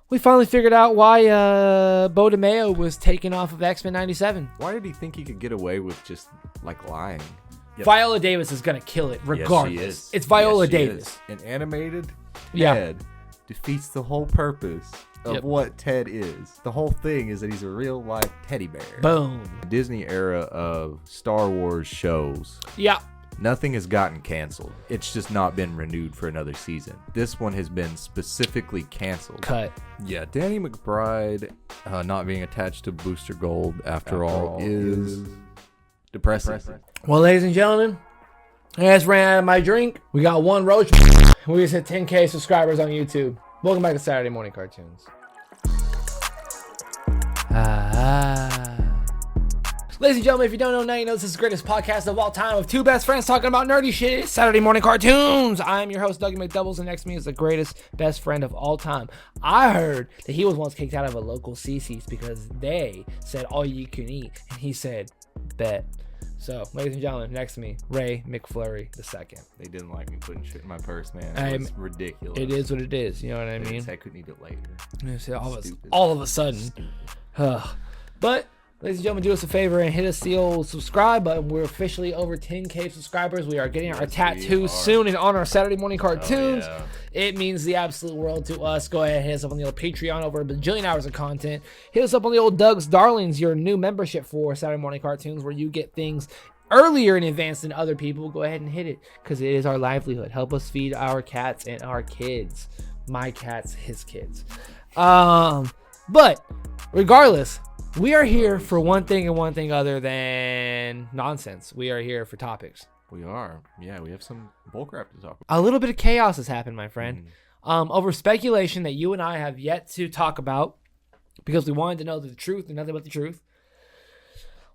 We finally figured out why Beau DeMayo was taken off of X-Men 97. Why did he think he could get away with just, lying? Yep. Viola Davis is going to kill it regardless. Yes, she is. It's Viola Davis. An animated Ted defeats the whole purpose of what Ted is. The whole thing is that he's a real-life teddy bear. Boom. Disney era of Star Wars shows. Yeah. Nothing has gotten canceled. It's just not been renewed for another season. This one has been specifically canceled. Cut. Yeah, Danny McBride not being attached to Booster Gold after all is depressing. Well, ladies and gentlemen, I just ran out of my drink. We got one roach. We just hit 10K subscribers on YouTube. Welcome back to Saturday Morning Cartoons. Ladies and gentlemen, if you don't know now, you know this is the greatest podcast of all time with two best friends talking about nerdy shit. It's Saturday Morning Cartoons. I'm your host, Dougie McDoubles, and next to me is the greatest best friend of all time. I heard that he was once kicked out of a local CC's because they said all you can eat, and he said, bet. So, ladies and gentlemen, next to me, Ray McFlurry II. They didn't like me putting shit in my purse, man. It was ridiculous. It is what it is. You know what I mean? I couldn't eat it later. All of a sudden. But, ladies and gentlemen, do us a favor and hit us the old subscribe button. We're officially over 10K subscribers. We are getting our tattoos soon in honor of Saturday Morning Cartoons. Oh, yeah. It means the absolute world to us. Go ahead and hit us up on the old Patreon, over a bajillion hours of content. Hit us up on the old Doug's Darlings, your new membership for Saturday Morning Cartoons, where you get things earlier in advance than other people. Go ahead and hit it, because it is our livelihood. Help us feed our cats and our kids. My cats, his kids. But regardless, we are here for one thing and one thing other than nonsense. We are here for topics. We are. Yeah, we have some bullcrap to talk about. A little bit of chaos has happened, my friend. Over speculation that you and I have yet to talk about because we wanted to know the truth and nothing but the truth.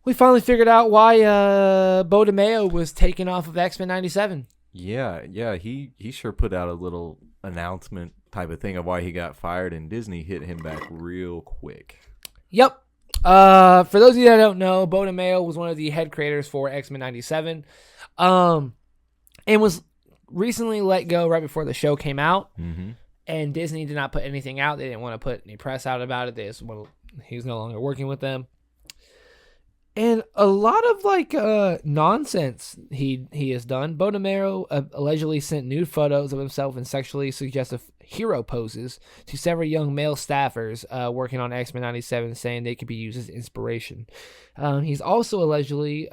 We finally figured out why Beau DeMayo was taken off of X-Men 97. Yeah, he sure put out a little announcement type of thing of why he got fired, and Disney hit him back real quick. Yep. For those of you that don't know, Beau DeMayo was one of the head creators for X-Men 97, and was recently let go right before the show came out. Mm-hmm. And Disney did not put anything out. They didn't want to put any press out about it. He's no longer working with them. And a lot of nonsense he has done. Beau DeMayo allegedly sent nude photos of himself in sexually suggestive hero poses to several young male staffers working on X-Men 97, saying they could be used as inspiration. He's also allegedly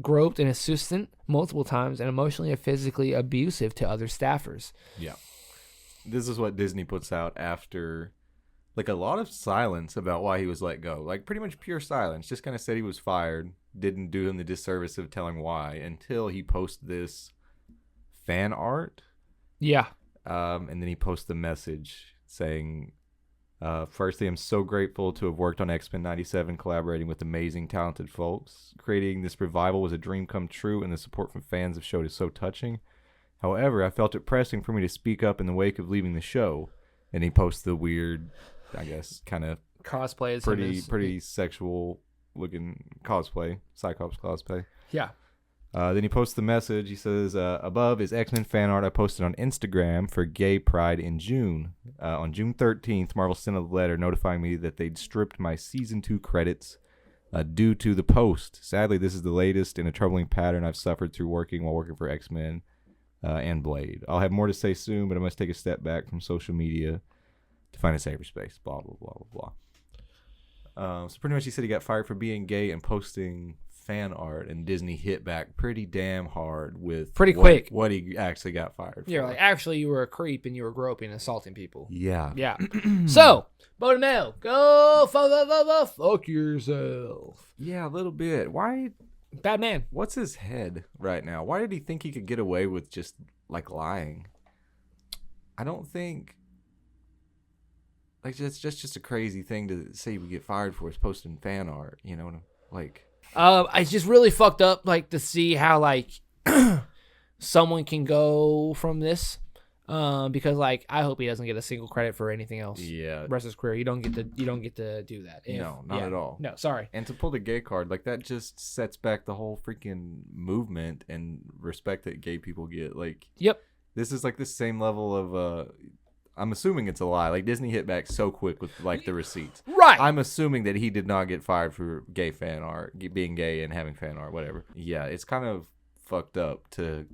groped an assistant multiple times and emotionally and physically abusive to other staffers. Yeah. This is what Disney puts out after a lot of silence about why he was let go. Pretty much pure silence. Just kind of said he was fired. Didn't do him the disservice of telling why until he posted this fan art. Yeah. And then he posted the message saying, firstly, I'm so grateful to have worked on X-Men 97, collaborating with amazing, talented folks. Creating this revival was a dream come true, and the support from fans of the show is so touching. However, I felt it pressing for me to speak up in the wake of leaving the show. And he posts the weird, I guess, kind of cosplay, pretty sexual looking cosplay, Cyclops cosplay. Yeah. Then he posts the message. He says, above is X-Men fan art I posted on Instagram for Gay Pride in June. On June 13th, Marvel sent a letter notifying me that they'd stripped my Season 2 credits due to the post. Sadly, this is the latest in a troubling pattern I've suffered through working for X-Men and Blade. I'll have more to say soon, but I must take a step back from social media to find a safer space. Blah, blah, blah, blah, blah. So pretty much he said he got fired for being gay and posting fan art, and Disney hit back pretty damn hard with quick what he actually got fired for. Yeah, actually you were a creep and you were groping and assaulting people. Yeah. So, Beau DeMayo, go fuck yourself. Yeah, a little bit. Why? Bad man. What's his head right now? Why did he think he could get away with just lying? I don't think it's just a crazy thing to say we get fired for is posting fan art, you know, it's just really fucked up to see how someone can go from this because I hope he doesn't get a single credit for anything else. Yeah. Rest of his career. You don't get to do that. No, not at all. No, sorry. And to pull the gay card, that just sets back the whole freaking movement and respect that gay people get. Yep. This is the same level of I'm assuming it's a lie. Like, Disney hit back so quick with, like, the receipts. Right. I'm assuming that he did not get fired for gay fan art, being gay and having fan art, whatever. Yeah, it's kind of fucked up to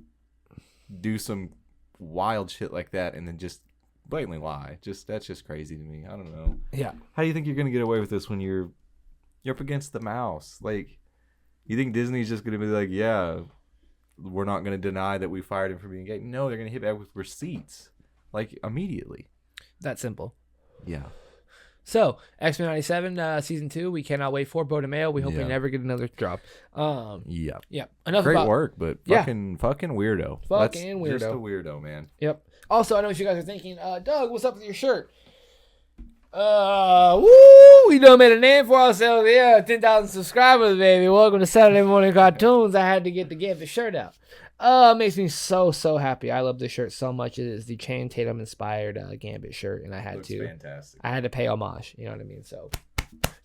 do some wild shit like that and then just blatantly lie. That's just crazy to me. I don't know. Yeah. How do you think you're going to get away with this when you're up against the mouse? Like, you think Disney's just going to be like, yeah, we're not going to deny that we fired him for being gay? No, they're going to hit back with receipts. Like, immediately. That simple. Yeah. So, X-Men 97, Season 2, we cannot wait for. Beau DeMayo, we hope we never get another drop. Yeah. Yeah. Enough Great about... work, but fucking weirdo. Fucking weirdo. Just a weirdo, man. Yep. Also, I know what you guys are thinking. Doug, what's up with your shirt? We done made a name for ourselves. Yeah, 10,000 subscribers, baby. Welcome to Saturday Morning Cartoons. I had to get the shirt out. It makes me so happy. I love this shirt so much. It is the Channing Tatum inspired Gambit shirt, and I had to. Fantastic. I had to pay homage. You know what I mean? So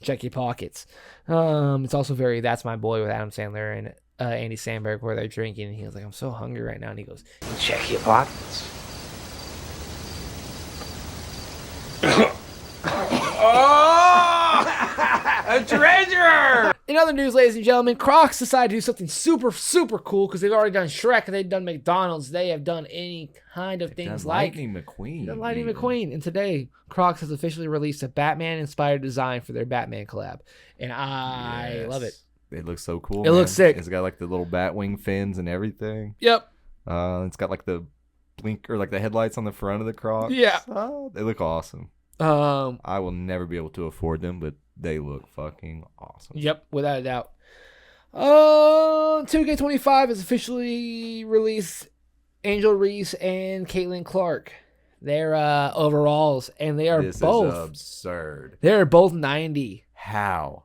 check your pockets. It's also very That's My Boy with Adam Sandler and Andy Samberg where they're drinking, and he was like, "I'm so hungry right now," and he goes, "Check your pockets." A treasure! In other news, ladies and gentlemen, Crocs decided to do something super cool because they've already done Shrek, they've done McDonald's, they have done any kind of things like Lightning McQueen. Lightning McQueen. And today, Crocs has officially released a Batman-inspired design for their Batman collab, and I love it. It looks so cool. It looks sick. It's got like the little Batwing fins and everything. Yep. It's got like the blink or like the headlights on the front of the Crocs. Yeah. They look awesome. I will never be able to afford them, but they look fucking awesome. Yep, without a doubt. 2K25 has officially released Angel Reese and Caitlyn Clark. Their overalls, and they are This both is absurd. They're both 90. How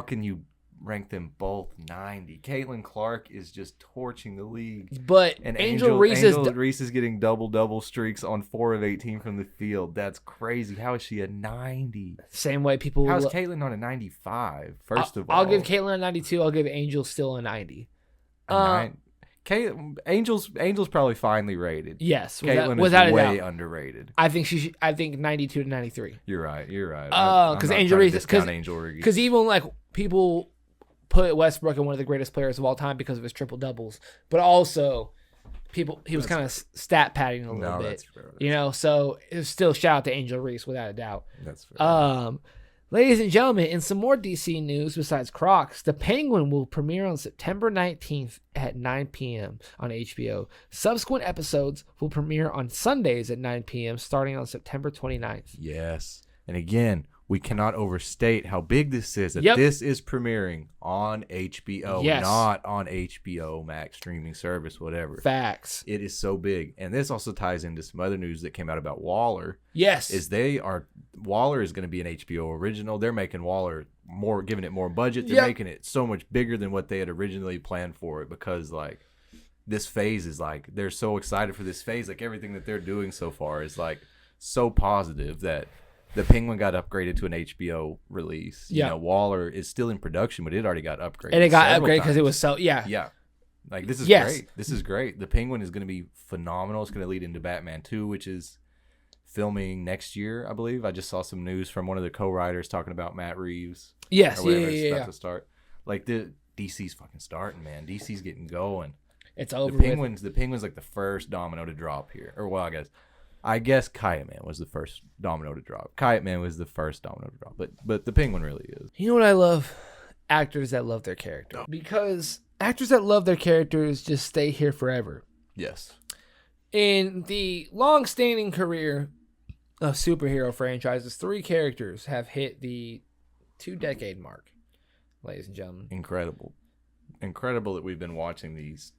can you rank them both 90? Caitlyn Clark is just torching the league. But and Angel Reese is getting double streaks on 4 of 18 from the field. That's crazy. How is she a 90? Same way people. How's Caitlyn not a 95? First of all, I'll give Caitlyn a 92. I'll give Angel still a 90. Angel's probably finely rated. Yes, Caitlyn without is a way doubt. underrated. I think 92 to 93. You're right. Because Angel Reese, because even like people put Westbrook in one of the greatest players of all time because of his triple doubles, but also he was kind of stat padding a little bit. That's fair. You know, so it was still shout out to Angel Reese without a doubt. That's fair. Ladies and gentlemen, in some more DC news besides Crocs, The Penguin will premiere on September 19th at 9 p.m. on HBO. Subsequent episodes will premiere on Sundays at 9 p.m. starting on September 29th. Yes. And again, we cannot overstate how big this is. That This is premiering on HBO, not on HBO Max streaming service, whatever. Facts. It is so big. And this also ties into some other news that came out about Waller. Yes. Waller is going to be an HBO original. They're making Waller giving it more budget. They're making it so much bigger than what they had originally planned for it because, like, this phase is like, they're so excited for this phase. Like, everything that they're doing so far is, like, so positive that The Penguin got upgraded to an HBO release. Yeah. You know, Waller is still in production, but it already got upgraded. And it got upgraded because it was so, Yeah. Like, this is great. This is great. The Penguin is going to be phenomenal. It's going to lead into Batman 2, which is filming next year, I believe. I just saw some news from one of the co-writers talking about Matt Reeves. Yes, It's about to start. Like, the DC's fucking starting, man. DC's getting going. It's over. The Penguin's like the first domino to drop here. Or, well, I guess Kite Man was the first domino to drop. Kite Man was the first domino to drop. But the Penguin really is. You know what I love? Actors that love their character. Because actors that love their characters just stay here forever. Yes. In the long-standing career of superhero franchises, 3 characters have hit the 2-decade mark, ladies and gentlemen. Incredible that we've been watching these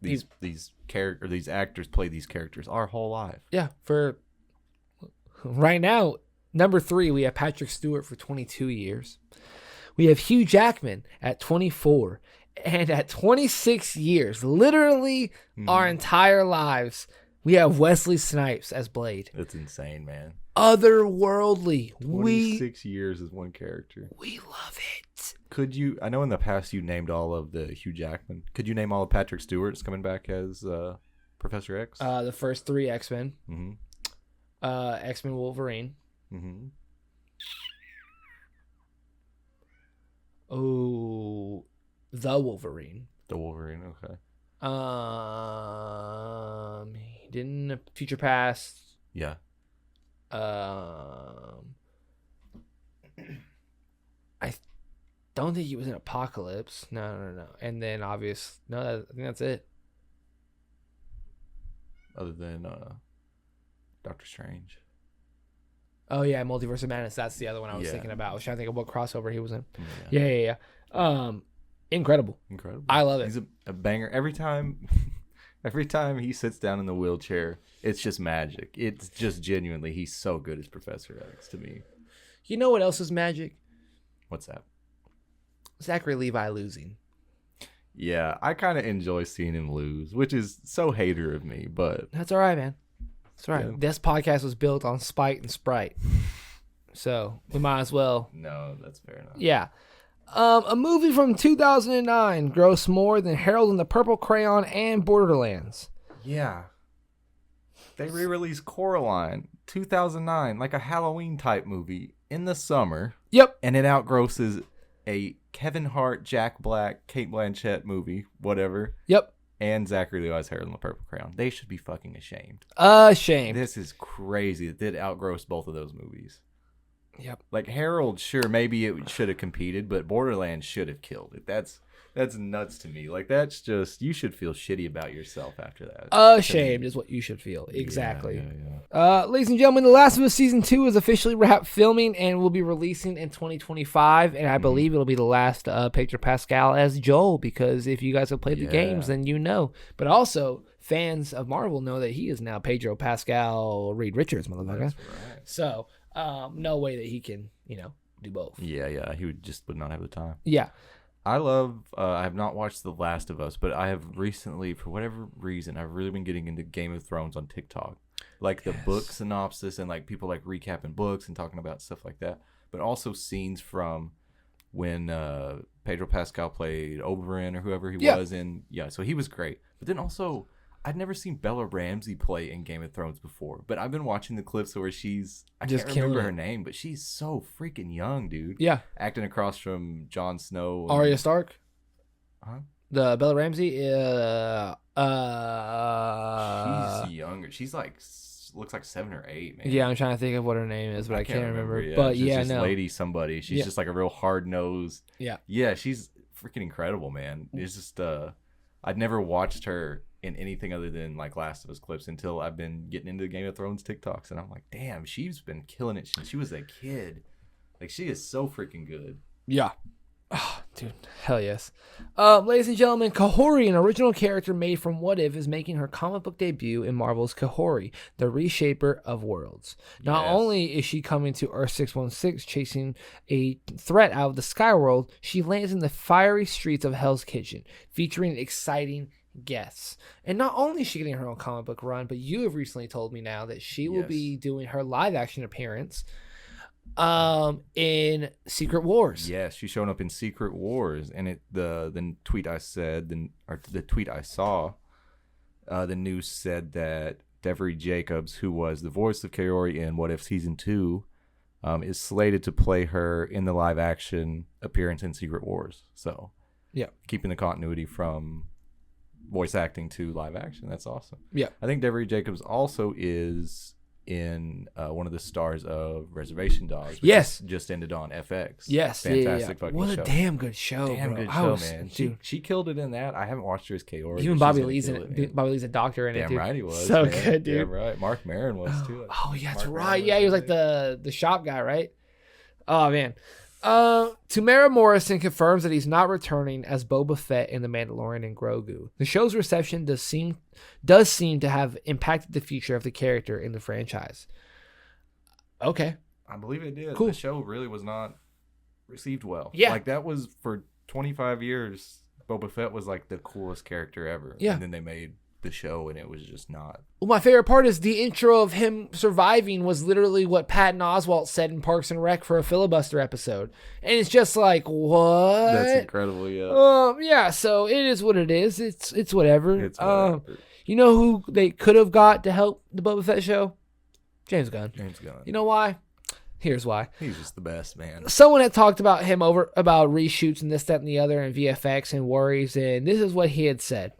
actors play these characters our whole life. Yeah, for right now, number 3, we have Patrick Stewart for 22 years. We have Hugh Jackman at 24. And at 26 years, literally our entire lives, we have Wesley Snipes as Blade. That's insane, man. Otherworldly. 26 years as one character. We love it. Could you, I know in the past you named all of the Hugh Jackman. Could you name all of Patrick Stewart's coming back as Professor X? The first 3 X-Men. Mm-hmm. X-Men Wolverine. Mm-hmm. Oh, the Wolverine. The Wolverine, okay. He didn't Future Past. Yeah. I don't think he was in Apocalypse. No. And then I think that's it. Other than Doctor Strange. Oh yeah, Multiverse of Madness. That's the other one I was thinking about. I was trying to think of what crossover he was in. Yeah. Incredible. I love it. He's a banger. Every time he sits down in the wheelchair, it's just magic. It's just genuinely, he's so good as Professor X to me. You know what else is magic? What's that? Zachary Levi losing. Yeah, I kind of enjoy seeing him lose, which is so hater of me, but that's all right, man. That's all right. Yeah. This podcast was built on spite and sprite, so we might as well. No, that's fair enough. Yeah. A movie from 2009 grossed more than Harold and the Purple Crayon and Borderlands. Yeah. They re-released Coraline 2009, like a Halloween type movie in the summer. Yep. And it outgrosses a Kevin Hart, Jack Black, Cate Blanchett movie, whatever. Yep. And Zachary Levi's Harold and the Purple Crayon. They should be fucking ashamed. Ashamed. This is crazy that it outgrossed both of those movies. Yep. Like Harold, sure, maybe it should have competed, but Borderlands should have killed it. That's nuts to me. Like, that's just, you should feel shitty about yourself after that. Ashamed is what you should feel. Exactly. Yeah. Ladies and gentlemen, The Last of Us Season 2 is officially wrapped filming and will be releasing in 2025. And I believe it'll be the last Pedro Pascal as Joel, because if you guys have played the games, then you know. But also, fans of Marvel know that he is now Pedro Pascal Reed Richards, motherfucker. That's right. So, no way that he can, do both. Yeah. He would not have the time. Yeah. I have not watched The Last of Us, but I have recently, for whatever reason, I've really been getting into Game of Thrones on TikTok. Like the book synopsis and like people like recapping books and talking about stuff like that. But also scenes from when Pedro Pascal played Oberyn or whoever he was in. Yeah, so he was great. But then also, I'd never seen Bella Ramsey play in Game of Thrones before. But I've been watching the clips where I can't remember her name, but she's so freaking young, dude. Yeah. Acting across from Jon Snow. Arya Stark. Huh? The Bella Ramsey. She's younger. She's like, looks like 7 or 8, man. Yeah, I'm trying to think of what her name is, but I can't remember. Yeah. But she's just no. Lady somebody. She's just like a real hard nosed. Yeah. Yeah, she's freaking incredible, man. It's just, I'd never watched her in anything other than like Last of Us clips until I've been getting into Game of Thrones TikToks, and I'm like, damn, she's been killing it since she was a kid. Like, she is so freaking good. Yeah. Oh, dude, hell yes. Ladies and gentlemen, Kahhori, an original character made from What If, is making her comic book debut in Marvel's Kahhori, the reshaper of worlds. Not only is she coming to Earth 616 chasing a threat out of the sky world, she lands in the fiery streets of Hell's Kitchen, featuring exciting guests. And not only is she getting her own comic book run, but you have recently told me now that she will be doing her live action appearance in Secret Wars. Yes, she's showing up in Secret Wars, and the tweet I saw, the news said that Devery Jacobs, who was the voice of Kahhori in What If Season 2, is slated to play her in the live action appearance in Secret Wars. So, yeah, keeping the continuity from voice acting to live action. That's awesome. Yeah, I think Devery Jacobs also is in one of the stars of Reservation Dogs. Yes, just ended on FX. Yes, fantastic fucking show. What a damn good show. Damn good show, man. She killed it in that. I haven't watched her as Kahhori. Even Bobby Lee's in it. Bobby Lee's a doctor in it. Damn right he was. So man. good, dude. Damn right. Mark Maron was too. Oh yeah, that's right. Yeah, he was like the shop guy, right? Oh man. Temura Morrison confirms that he's not returning as Boba Fett in The Mandalorian and Grogu. The show's reception does seem to have impacted the future of the character in the franchise. Okay. I believe it did. Cool. The show really was not received well. Yeah. Like, that was, for 25 years, Boba Fett was like the coolest character ever. Yeah. And then they made the show and it was just not. Well, my favorite part is the intro of him surviving was literally what Patton Oswalt said in Parks and Rec for a filibuster episode. And it's just like, what? That's incredible, yeah. Yeah, so it is what it is. It's whatever. It's whatever. You know who they could have got to help the Boba Fett show? James Gunn. James Gunn. You know why? Here's why. He's just the best, man. Someone had talked about him about reshoots and this, that, and the other, and VFX and worries, and this is what he had said.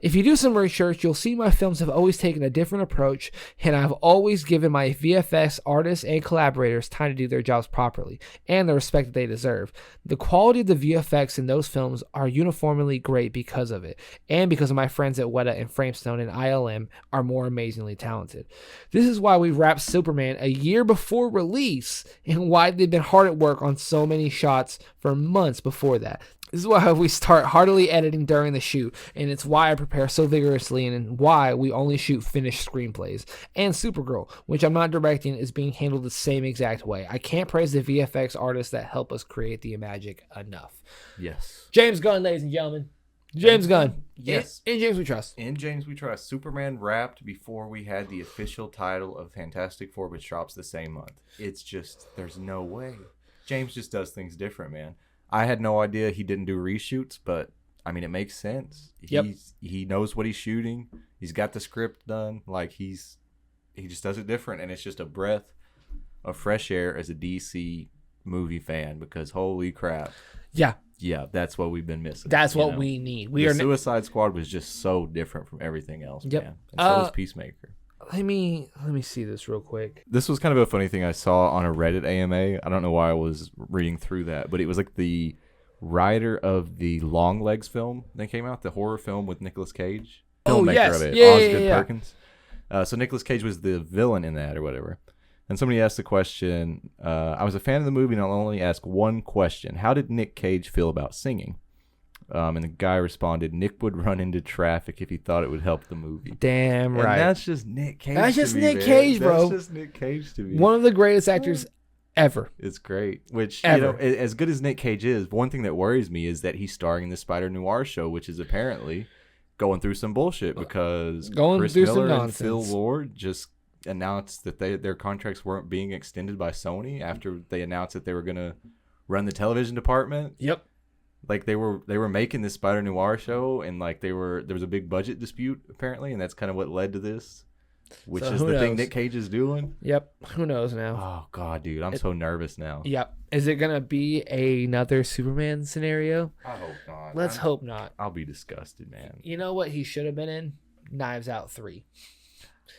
If you do some research, you'll see my films have always taken a different approach, and I've always given my VFX artists and collaborators time to do their jobs properly, and the respect that they deserve. The quality of the VFX in those films are uniformly great because of it, and because of my friends at Weta and Framestone and ILM are more amazingly talented. This is why we wrapped Superman a year before release, and why they've been hard at work on so many shots for months before that. This is why we start heartily editing during the shoot, and it's why I prepare so vigorously, and why we only shoot finished screenplays. And Supergirl, which I'm not directing, is being handled the same exact way. I can't praise the VFX artists that help us create the magic enough. Yes. James Gunn, ladies and gentlemen. James Gunn. Yes. In James We Trust. In James We Trust. Superman wrapped before we had the official title of Fantastic Four, which drops the same month. It's just, there's no way. James just does things different, man. I had no idea he didn't do reshoots, but I mean, it makes sense. Yep. He knows what he's shooting. He's got the script done. Like he just does it different, and it's just a breath of fresh air as a DC movie fan, because holy crap. Yeah, that's what we've been missing. That's what we need. Suicide Squad was just so different from everything else, Yep. man. And so was Peacemaker. Let me see this real quick. This was kind of a funny thing I saw on a Reddit AMA. I don't know why I was reading through that, but it was like the writer of the Long Legs film that came out, the horror film with Nicolas Cage. Oh, Filmmaker yes. of it, Yeah, Osgood yeah. Perkins. So Nicolas Cage was the villain in that or whatever. And somebody asked the question, I was a fan of the movie and I'll only ask one question. How did Nic Cage feel about singing? And the guy responded, Nick would run into traffic if he thought it would help the movie. Damn right. And that's just Nic Cage. That's just to me, Nic man. Cage, bro. That's just Nic Cage to me. One of the greatest actors ever. It's great. Which, Ever. you know, as good as Nic Cage is, one thing that worries me is that he's starring in the Spider Noir show, which is apparently going through some bullshit because Chris Miller and Phil Lord just announced that their contracts weren't being extended by Sony after they announced that they were going to run the television department. Yep. Like they were making this Spider Noir show, and like there was a big budget dispute apparently, and that's kind of what led to this, which is the thing Nic Cage is doing. Yep. Who knows now? Oh god, dude, I'm so nervous now. Yep. Is it gonna be another Superman scenario? I hope not. Let's hope not. I'll be disgusted, man. You know what he should have been in? Knives Out 3.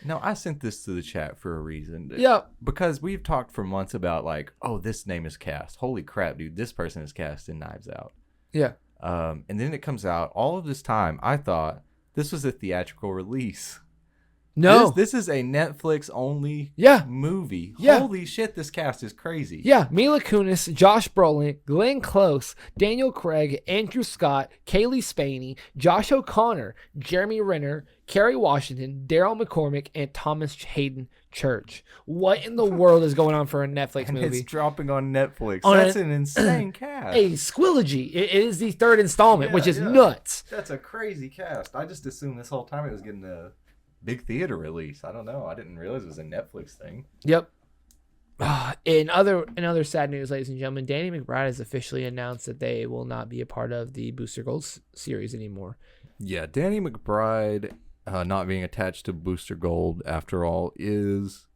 No, I sent this to the chat for a reason. Yep. Because we've talked for months about like, oh, this name is cast. Holy crap, dude, this person is cast in Knives Out. Yeah. And then it comes out. All of this time, I thought this was a theatrical release. No. This is a Netflix only movie. Yeah. Holy shit, this cast is crazy. Yeah. Mila Kunis, Josh Brolin, Glenn Close, Daniel Craig, Andrew Scott, Kaylee Spaney, Josh O'Connor, Jeremy Renner, Kerry Washington, Daryl McCormick, and Thomas Hayden Church. What in the world is going on for a Netflix and movie? It's dropping on Netflix. On That's an insane cast. A squillogy. It is the third installment, which is nuts. That's a crazy cast. I just assumed this whole time it was getting a big theater release. I don't know. I didn't realize it was a Netflix thing. Yep. In other sad news, ladies and gentlemen, Danny McBride has officially announced that they will not be a part of the Booster Gold series anymore. Yeah, Danny McBride not being attached to Booster Gold after all is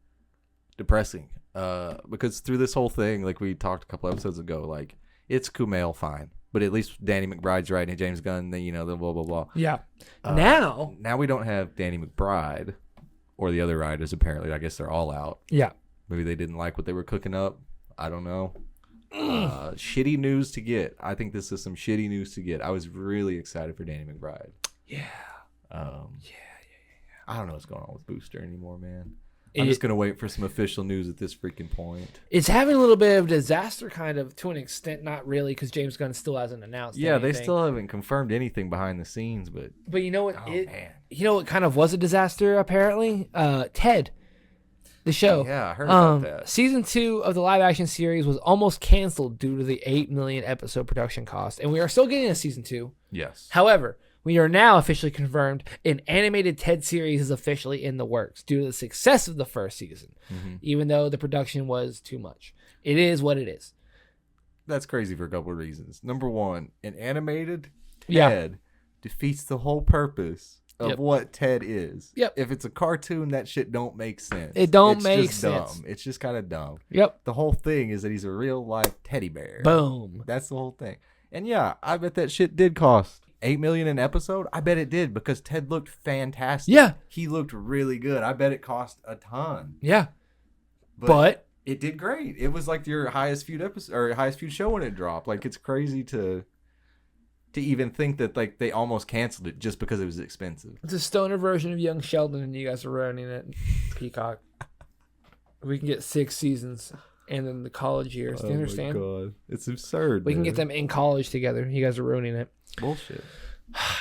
depressing. Because through this whole thing, like we talked a couple episodes ago, like it's Kumail fine, but at least Danny McBride's writing James Gunn, the blah blah blah. Yeah. Now we don't have Danny McBride or the other writers. Apparently, I guess they're all out. Yeah. Maybe they didn't like what they were cooking up. I don't know. Shitty news to get. I think this is some shitty news to get. I was really excited for Danny McBride. Yeah. I don't know what's going on with Booster anymore, man. I'm just going to wait for some official news at this freaking point. It's having a little bit of disaster kind of to an extent, not really, because James Gunn still hasn't announced anything. They still haven't confirmed anything behind the scenes, but you know what? Man. You know what kind of was a disaster, apparently? Ted, the show. Yeah, I heard about that. Season 2 of the live-action series was almost canceled due to the $8 million episode production cost, and we are still getting a Season 2. Yes. However, we are now officially confirmed an animated Ted series is officially in the works due to the success of the first season, even though the production was too much. It is what it is. That's crazy for a couple of reasons. Number one, an animated Ted defeats the whole purpose of what Ted is. Yep. If it's a cartoon, that shit don't make sense. It don't it's make just sense. Dumb. It's just kind of dumb. Yep. The whole thing is that he's a real life teddy bear. Boom. That's the whole thing. And yeah, I bet that shit did cost $8 million an episode. I bet it did because Ted looked fantastic. Yeah. He looked really good. I bet it cost a ton. Yeah. But it did great. It was like your highest viewed episode or highest viewed show when it dropped. Like, it's crazy to even think that like they almost canceled it just because it was expensive. it's a stoner version of Young Sheldon, and you guys are running it. Peacock. We can get 6 seasons, and then the college years. Do you understand? Oh my God. It's absurd. We can get them in college together. You guys are ruining it. Bullshit.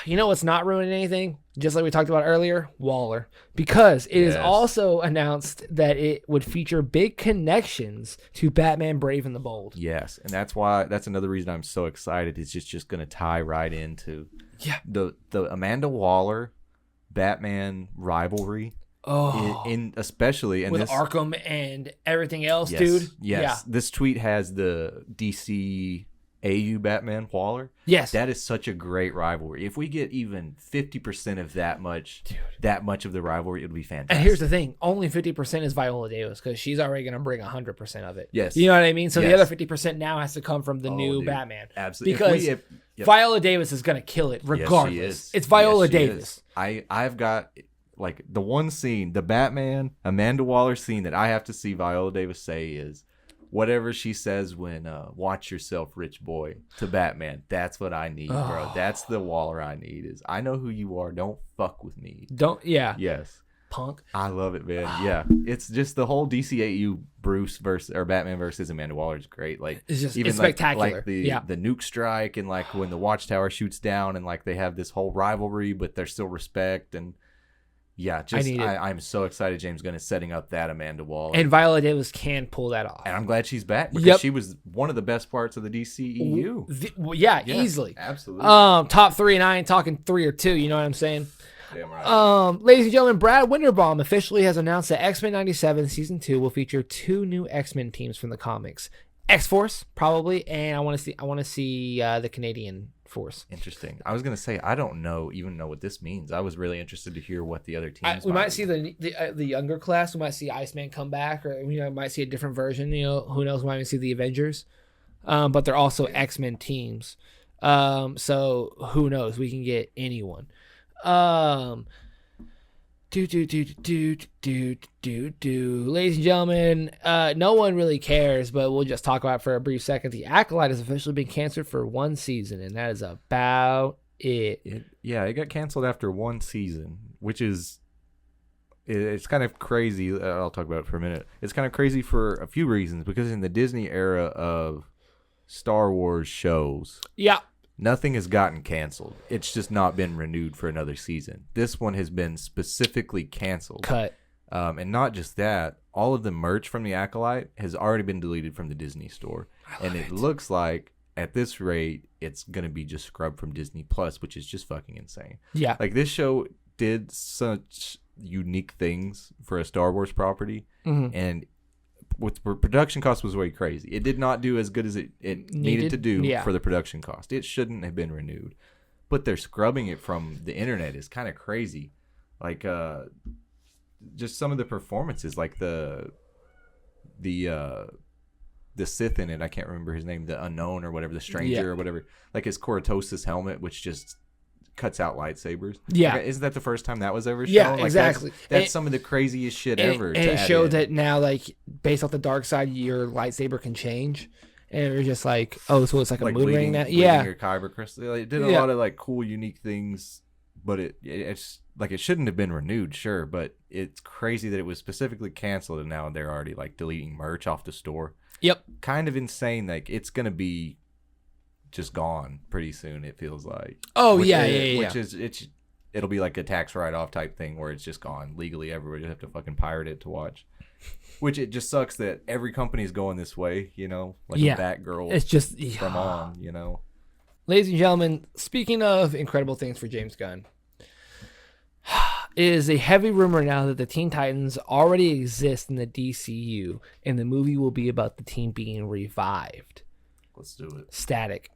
You know what's not ruining anything? Just like we talked about earlier, Waller. Because it is also announced that it would feature big connections to Batman Brave and the Bold. Yes, and that's another reason I'm so excited. It's just going to tie right into the Amanda Waller Batman rivalry. Oh, Especially and with this, Arkham and everything else, yes, dude. Yes, Yeah. This tweet has the DC AU Batman Waller. Yes, that is such a great rivalry. If we get even 50% of that much of the rivalry, it would be fantastic. and here's the thing: only 50% is Viola Davis because she's already going to bring 100% of it. Yes, you know what I mean. So the yes. other 50% now has to come from the new Batman. Absolutely, because Viola Davis is going to kill it regardless. Yes, she is. It's Viola Yes, she Davis. is. I've got like the one scene, the Batman Amanda Waller scene that I have to see Viola Davis say is whatever she says when "Watch yourself, rich boy" to Batman. That's what I need, bro. That's the Waller I need. Is I know who you are. Don't fuck with me. Yes. Punk. I love it, man. Yeah, it's just the whole DCAU Bruce versus or Batman versus Amanda Waller is great. Like It's just even it's spectacular. like the nuke strike and like when the Watchtower shoots down and like they have this whole rivalry, but there's still respect and. Yeah, I'm so excited James Gunn is setting up that Amanda Waller. And Viola Davis can pull that off. And I'm glad she's back because she was one of the best parts of the DCEU. Yeah, easily. Absolutely. Top 3, and I ain't talking 3 or 2, you know what I'm saying? Damn right. Ladies and gentlemen, Brad Winterbaum officially has announced that X-Men 97 Season 2 will feature 2 new X-Men teams from the comics. X-Force, probably, and I want to see the Canadian Force. Interesting. I was gonna say I don't even know what this means. I was really interested to hear what the other teams. We might see the younger class. We might see Iceman come back, or might see a different version. Who knows? We might even see the Avengers. But they're also X-Men teams. So who knows? We can get anyone. Ladies and gentlemen, no one really cares, but we'll just talk about it for a brief second. The Acolyte has officially been canceled for 1 season, and that is about it. It got canceled after 1 season, which is it's kind of crazy. I'll talk about it for a minute. It's kind of crazy for a few reasons because in the Disney era of Star Wars shows, nothing has gotten canceled. It's just not been renewed for another season. This one has been specifically canceled. Cut. And not just that, all of the merch from the Acolyte has already been deleted from the Disney store. And it looks like, at this rate, it's going to be just scrubbed from Disney Plus, which is just fucking insane. Yeah. Like, this show did such unique things for a Star Wars property. Mm-hmm. And with production cost was way crazy. It did not do as good as it needed to do for the production cost. It shouldn't have been renewed. But they're scrubbing it from the internet is kind of crazy. Like just some of the performances, like the Sith in it, I can't remember his name, the Unknown or whatever, the Stranger or whatever. Like his Coratosis helmet, which just cuts out lightsabers. Yeah. Like, isn't that the first time that was ever shown? Yeah, like, exactly. That's some of the craziest shit ever. And it showed that now, like, based off the dark side, your lightsaber can change. And you're just like, oh, so it's like a moon ring now? Yeah. Your kyber crystal. Like, it did a lot of, like, cool, unique things. But it's like, it shouldn't have been renewed, sure. But it's crazy that it was specifically canceled. And now they're already, like, deleting merch off the store. Yep. Kind of insane. Like, it's going to be just gone pretty soon, it feels like. Oh, which yeah. It'll be like a tax write-off type thing where it's just gone legally. Everybody have to fucking pirate it to watch. Which it just sucks that every company's going this way, like a Batgirl. It's just from on, Ladies and gentlemen, speaking of incredible things for James Gunn, it is a heavy rumor now that the Teen Titans already exist in the DCU, and the movie will be about the team being revived. Let's do it. Static.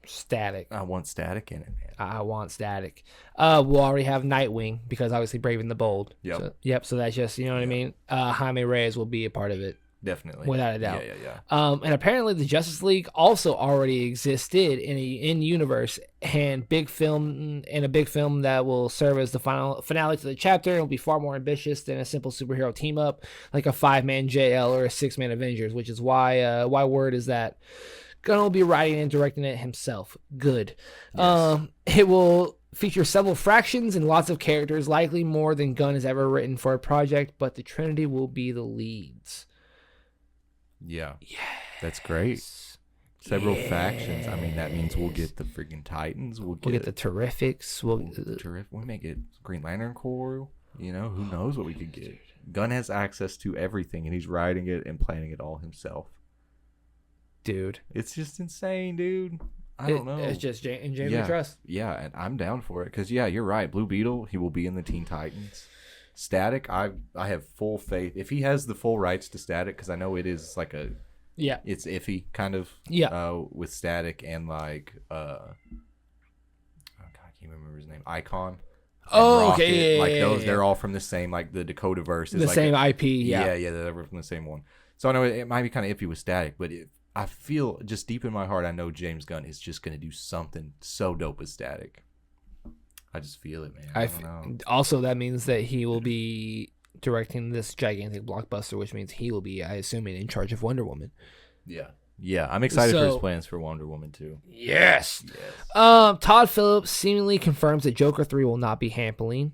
Static. I want static in it, man. I want static. We'll already have Nightwing because obviously Brave and the Bold. Yep. So that's just, you know what I mean? Jaime Reyes will be a part of it. Definitely. Without a doubt. Yeah. And apparently the Justice League also already existed in universe and a big film that will serve as the finale to the chapter. It'll be far more ambitious than a simple superhero team up, like a 5-man JL or a 6-man Avengers, which is why word is that Gunn will be writing and directing it himself. Good. Yes. It will feature several fractions and lots of characters, likely more than Gunn has ever written for a project, but the Trinity will be the leads. Yeah. That's great. Several factions. I mean, that means we'll get the freaking Titans. We'll get the Terrifics. We'll may get Green Lantern Corps. You know, who knows what we could get. Gunn has access to everything, and he's writing it and planning it all himself. Dude. It's just insane, dude. I don't know. It's just Jamie Trust. Yeah, and I'm down for it. Because, you're right. Blue Beetle, he will be in the Teen Titans. Static, I have full faith. If he has the full rights to Static, because I know it is like it's iffy kind of with Static and like I can't remember his name, Icon. Rocket, okay, like those, they're all from the same, like the Dakota verse is the like same IP. They're from the same one. So I know it might be kind of iffy with Static, but I feel just deep in my heart, I know James Gunn is just gonna do something so dope with Static. I just feel it, man. I don't know. Also, that means that he will be directing this gigantic blockbuster, which means he will be, I assume, in charge of Wonder Woman. Yeah. I'm excited for his plans for Wonder Woman too. Yes. Todd Phillips seemingly confirms that Joker 3 will not be happening.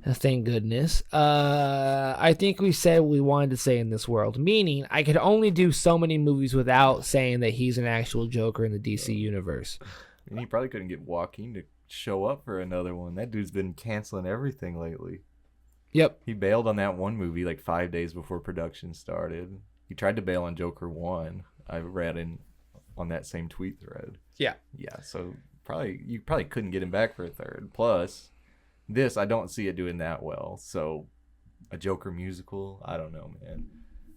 Thank goodness. I think we said what we wanted to say in this world, meaning I could only do so many movies without saying that he's an actual Joker in the DC universe. And he probably couldn't get Joaquin to show up for another one. That dude's been canceling everything lately. Yep. He bailed on that one movie like 5 days before production started. He tried to bail on Joker 1. I read on that same tweet thread. Yeah. So you probably couldn't get him back for a third. Plus, this I don't see it doing that well. So a Joker musical, I don't know, man.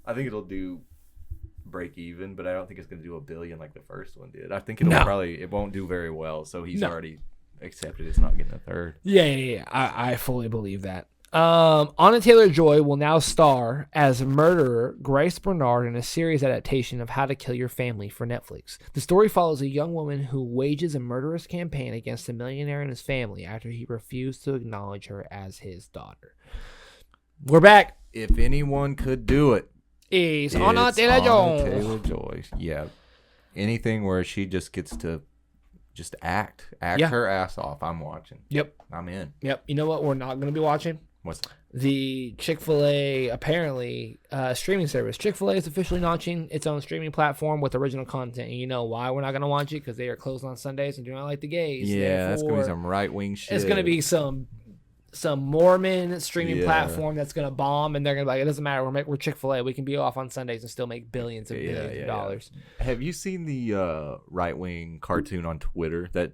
I think it'll do break even, but I don't think it's going to do $1 billion like the first one did. I think it won't do very well. So he's already accepted it's not getting a third. Yeah. I fully believe that. Anya Taylor-Joy will now star as murderer Grace Bernard in a series adaptation of How to Kill Your Family for Netflix. The story follows a young woman who wages a murderous campaign against a millionaire and his family after he refused to acknowledge her as his daughter. We're back. If anyone could do it, it's Anya Taylor-Joy. Yeah. Anything where she just gets to just act her ass off. I'm watching. Yep. I'm in. Yep. You know what we're not going to be watching? What's that? The Chick-Fil-A, apparently, streaming service. Chick-Fil-A is officially launching its own streaming platform with original content. And you know why we're not going to watch it? Because they are closed on Sundays and do not like the gays. Yeah, that's going to be some right-wing shit. It's going to be some Mormon streaming platform that's going to bomb. And they're going to be like, it doesn't matter. We're Chick-Fil-A. We can be off on Sundays and still make billions of dollars. Have you seen the right-wing cartoon on Twitter? That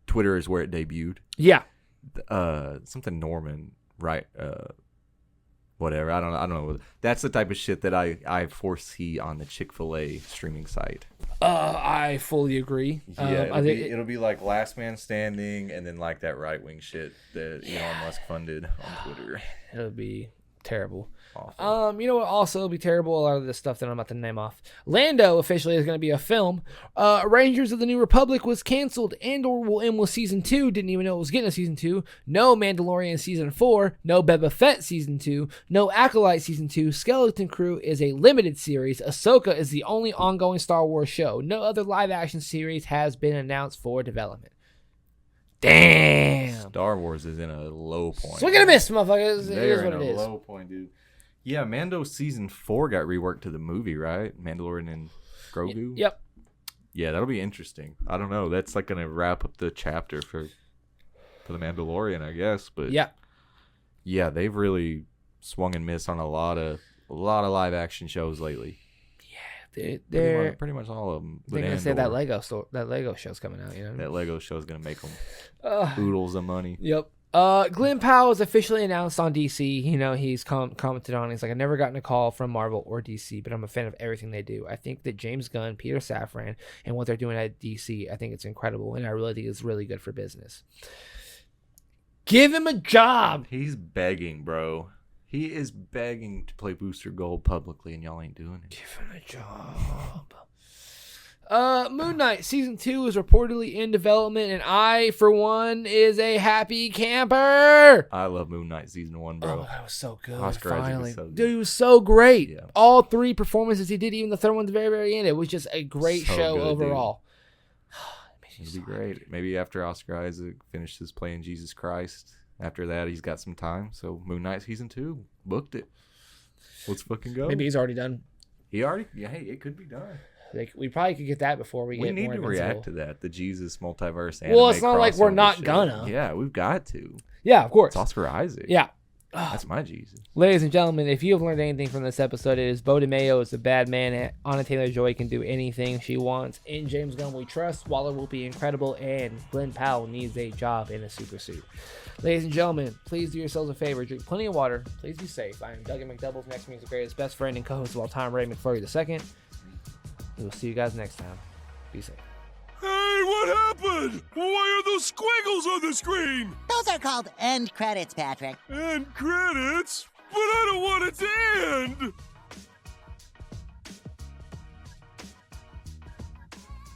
Twitter is where it debuted? Yeah. Something Norman. Right, whatever. I don't know. That's the type of shit that I foresee on the Chick-fil-A streaming site. I fully agree. Yeah, it'll be like Last Man Standing, and then like that right wing shit that Elon Musk funded on Twitter. It'll be terrible. Awful. You know what also will be terrible? A lot of this stuff that I'm about to name off. Lando officially is going to be a film. Rangers of the New Republic was canceled and or will end with season 2. Didn't even know it was getting a season 2. No Mandalorian season 4. No Boba Fett season 2. No Acolyte season 2. Skeleton Crew is a limited series. Ahsoka is the only ongoing Star Wars show. No other live action series has been announced for development. Damn. Star Wars is in a low point. Swing and a miss, motherfuckers. They're in a low point, dude. Yeah, Mando season 4 got reworked to the movie, right? Mandalorian and Grogu. Yep. Yeah, that'll be interesting. I don't know. That's like gonna wrap up the chapter for the Mandalorian, I guess. But yeah, they've really swung and missed on a lot of live action shows lately. They're pretty much all of them. They're gonna say that Lego show's coming out. You know, that Lego show's gonna make them oodles of money. Yep. Glen Powell is officially announced on DC. You know, he's commented on. He's like, I've never gotten a call from Marvel or DC, but I'm a fan of everything they do. I think that James Gunn, Peter Safran, and what they're doing at DC, I think it's incredible, and I really think it's really good for business. Give him a job. He's begging, bro. He is begging to play Booster Gold publicly, and y'all ain't doing it. Give him a job. Moon Knight Season 2 is reportedly in development, and I, for one, is a happy camper. I love Moon Knight Season 1, bro. Oh, that was so good. Oscar Isaac Finally. was so good. Dude, he was so great. Yeah. All 3 performances he did, even the third one at the very, very end. It was just a great So show good, overall. It'll be great. Maybe after Oscar Isaac finishes playing Jesus Christ, after that he's got some time. So Moon Knight Season 2, booked it. Let's fucking go. Maybe he's already done. He already? Yeah, hey, it could be done. Like, we probably could get that before we get need more to Invincible. react to that, the Jesus multiverse anime. Well, it's not like we're crossover not shit. gonna. Yeah, we've got to. Yeah, of course. It's Oscar Isaac. Yeah. That's my Jesus. Ladies and gentlemen, if you have learned anything from this episode, it is Beau DeMayo is a bad man. Anya Taylor-Joy can do anything she wants. In James Gunn we trust. Waller will be incredible, and Glen Powell needs a job in a super suit. Ladies and gentlemen, please do yourselves a favor. Drink plenty of water. Please be safe. I am Duggan McDoubles, next to me is the greatest best friend and co-host of all time, Ray McFlurry II. We will see you guys next time. Be safe. Hey, what happened? Why are those squiggles on the screen? Those are called end credits, Patrick. End credits? But I don't want it to end!